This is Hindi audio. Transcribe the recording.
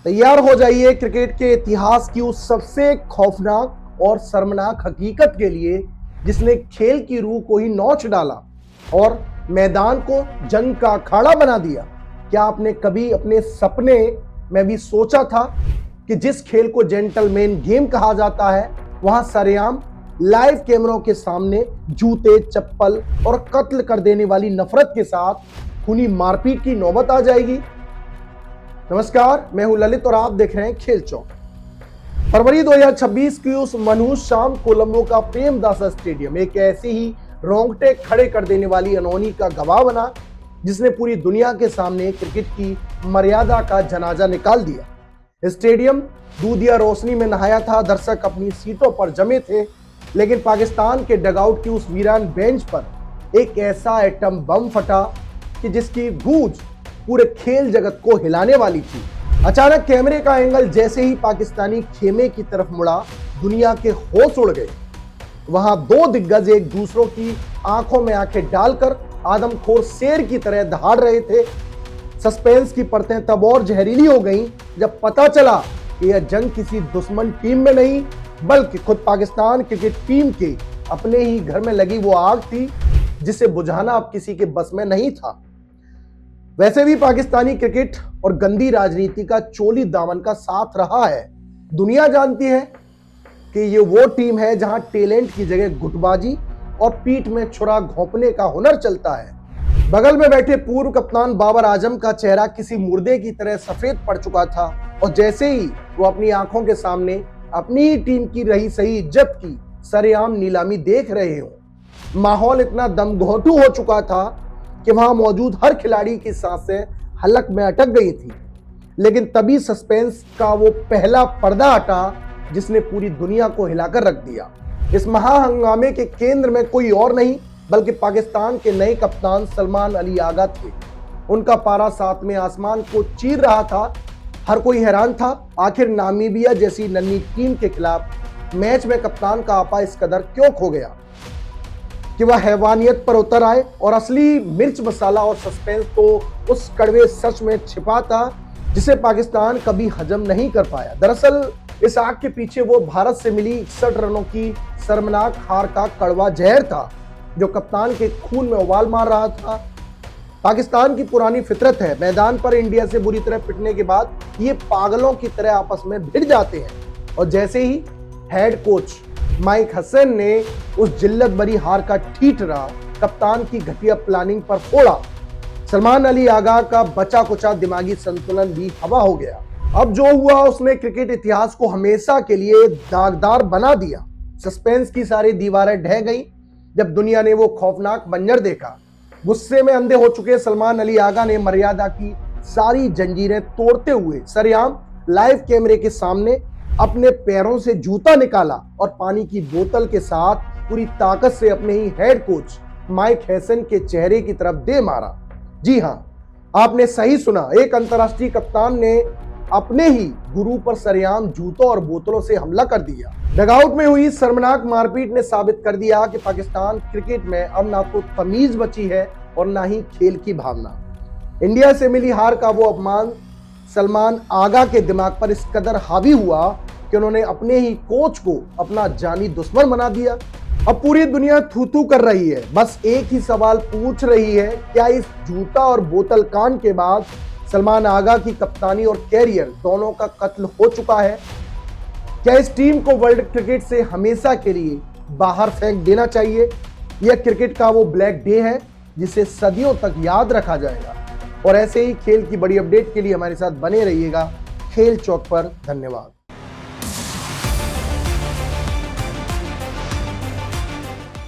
तैयार हो जाइए क्रिकेट के इतिहास की उस सबसे खौफनाक और शर्मनाक हकीकत के लिए जिसने खेल की रूह को ही नोच डाला और मैदान को जंग का अखाड़ा बना दिया। क्या आपने कभी अपने सपने में भी सोचा था कि जिस खेल को जेंटलमैन गेम कहा जाता है वहां सरेआम लाइव कैमरों के सामने जूते, चप्पल और कत्ल कर देने वाली नफरत के साथ खूनी मारपीट की नौबत आ जाएगी? नमस्कार, मैं हूं ललित और आप देख रहे हैं खेल चौक। फरवरी 2026 की उस मनहूस शाम कोलंबो का प्रेमदासा स्टेडियम एक ऐसी ही रोंगटे खड़े कर देने वाली अनहोनी का गवाह बना जिसने पूरी दुनिया के सामने क्रिकेट की मर्यादा का जनाजा निकाल दिया। स्टेडियम दूधिया रोशनी में नहाया था, दर्शक अपनी सीटों पर जमे थे, लेकिन पाकिस्तान के डगआउट की उस वीरान बेंच पर एक ऐसा एटम बम फटा कि जिसकी गूंज पूरे खेल जगत को हिलाने वाली थी। अचानक कैमरे का एंगल जैसे ही पाकिस्तानी खेमे की तरफ मुड़ा, दुनिया के होश उड़ गए। वहां दो दिग्गज एक दूसरों की आंखों में आंखें डालकर आदमखोर शेर की तरह दहाड़ रहे थे। सस्पेंस की परतें तब और जहरीली हो गईं जब पता चला कि यह जंग किसी दुश्मन टीम में नहीं बल्कि खुद पाकिस्तान क्रिकेट टीम के अपने ही घर में लगी वो आग थी जिसे बुझाना अब किसी के बस में नहीं था। वैसे भी पाकिस्तानी क्रिकेट और गंदी राजनीति का चोली दामन का साथ रहा है। दुनिया जानती है कि ये वो टीम है जहां टैलेंट की जगह गुटबाजी और पीठ में छुरा घोंपने का हुनर चलता है। बगल में बैठे पूर्व कप्तान बाबर आजम का चेहरा किसी मुर्दे की तरह सफेद पड़ चुका था और जैसे ही वो अपनी आंखों के सामने अपनी ही टीम की रही सही इज्जत की सरेआम नीलामी देख रहे हो, माहौल इतना दमघोंटू हो चुका था कि वहां मौजूद हर खिलाड़ी की सांसें हलक में अटक गई थी। लेकिन तभी सस्पेंस का वो पहला पर्दा हटा जिसने पूरी दुनिया को हिलाकर रख दिया। इस महाहंगामे के केंद्र में कोई और नहीं बल्कि पाकिस्तान के नए कप्तान सलमान अली आगा थे। उनका पारा सातवें आसमान को चीर रहा था। हर कोई हैरान था, आखिर नामीबिया जैसी नन्ही टीम के खिलाफ मैच में कप्तान का आपा इस कदर क्यों खो गया कि वह हैवानियत पर उतर आए। और असली मिर्च मसाला और सस्पेंस तो उस कड़वे सच में छिपा था जिसे पाकिस्तान कभी हजम नहीं कर पाया। दरअसल इस आग के पीछे वो भारत से मिली 61 रनों की शर्मनाक हार का कड़वा जहर था जो कप्तान के खून में उबाल मार रहा था। पाकिस्तान की पुरानी फितरत है, मैदान पर इंडिया से बुरी तरह पिटने के बाद ये पागलों की तरह आपस में भिड़ जाते हैं। और जैसे ही हेड कोच माइक हसन ने उस जिल्लत भरी हार का ठीठरा कप्तान की घटिया प्लानिंग पर फोड़ा, सलमान अली आगा का बचा कुचा दिमागी संतुलन भी हवा हो गया। अब जो हुआ उसने क्रिकेट इतिहास को हमेशा के लिए दागदार बना दिया। सस्पेंस की सारी दीवारें ढह गईं जब दुनिया ने वो खौफनाक मंजर देखा। गुस्से में अंधे हो चुके सलमान अली आगा ने मर्यादा की सारी जंजीरें तोड़ते हुए सरेआम लाइव कैमरे के सामने अपने पैरों से जूता निकाला और पानी की बोतल के साथ पूरी ताकत से अपने ही हेड कोच माइक हैसन के चेहरे की तरफ दे मारा। जी हां, आपने सही सुना, एक अंतर्राष्ट्रीय कप्तान ने अपने ही गुरु पर सरेआम जूतों और बोतलों से हमला कर दिया। डगआउट में हुई शर्मनाक मारपीट ने साबित कर दिया कि पाकिस्तान क्रिकेट में अब ना तो तमीज बची है और ना ही खेल की भावना। इंडिया से मिली हार का वो अपमान सलमान आगा के दिमाग पर इस कदर हावी हुआ कि उन्होंने अपने ही कोच को अपना जानी दुश्मन बना दिया। अब पूरी दुनिया थू थू कर रही है, बस एक ही सवाल पूछ रही है, क्या इस जूता और बोतल कांड के बाद सलमान आगा की कप्तानी और कैरियर दोनों का कत्ल हो चुका है? क्या इस टीम को वर्ल्ड क्रिकेट से हमेशा के लिए बाहर फेंक देना चाहिए? यह क्रिकेट का वो ब्लैक डे है जिसे सदियों तक याद रखा जाएगा। और ऐसे ही खेल की बड़ी अपडेट के लिए हमारे साथ बने रहिएगा खेल चौक पर। धन्यवाद।